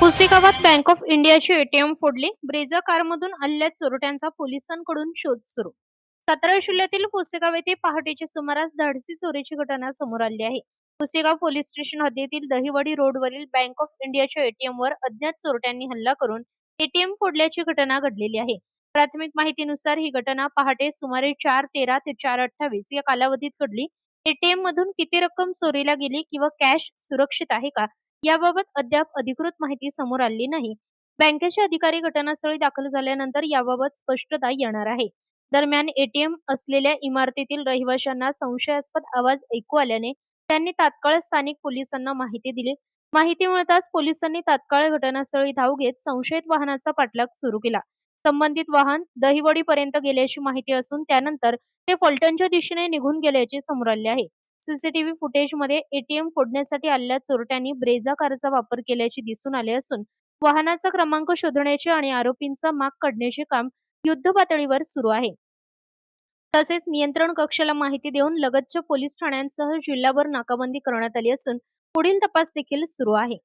पुसे गावात bank of इंडियाची ATM फोडली. ब्रेझा कारमधून अल्ल्या चोरट्यांचा पोलिसांकडून शोध सुरू. सातारा जिल्ह्यातील पुसेगाव येथे पहाटेच्या सुमारास धाडसी चोरीची घटना समोर आली आहे. पुसेगाव पोलीस स्टेशन हद्दीतील दहिवडी रोडवरील बँक ऑफ इंडियाच्या एटीएमवर अज्ञात चोरट्यांनी हल्ला करून एटीएम फोडल्याची घटना घडलेली आहे. प्राथमिक माहितीनुसार ही घटना पहाटे सुमारे 4:13 ते 4:28 या कालावधीत घडली. एटीएम मधून किती रक्कम चोरीला गेली किंवा कॅश सुरक्षित आहे का याबाबत अद्याप अधिकृत माहिती समोर आली नाही. बँकेचे अधिकारी घटनास्थळी दाखल झाल्यानंतर याबाबत स्पष्टता येणार आहे. दरम्यान एटीएम असलेल्या इमारतीतील रहिवाशांना संशयास्पद आवाज ऐकू आल्याने त्यांनी तात्काळ स्थानिक पोलिसांना माहिती दिली. माहिती मिळताच पोलिसांनी तात्काळ घटनास्थळी धाव घेत संशयित वाहनाचा पाठलाग सुरू केला. संबंधित वाहन दहिवडीपर्यंत गेल्याची माहिती असून त्यानंतर ते फलटणच्या दिशेने निघून गेल्याचे समोर आले आहे. सीसीटीव्ही फुटेजमध्ये एटीएम फोडण्यासाठी आलेल्या चोरट्यांनी ब्रेझा कारचा वापर केल्याचे दिसून आले असून वाहनाचा क्रमांक शोधण्याचे आणि आरोपींचा माग काढण्याचे काम युद्धपातळीवर सुरू आहे. तसेच नियंत्रण कक्षाला माहिती देऊन लगतच्या पोलीस ठाण्यांसह जिल्हाभर नाकाबंदी करण्यात आली असून पुढील तपास देखील सुरू आहे.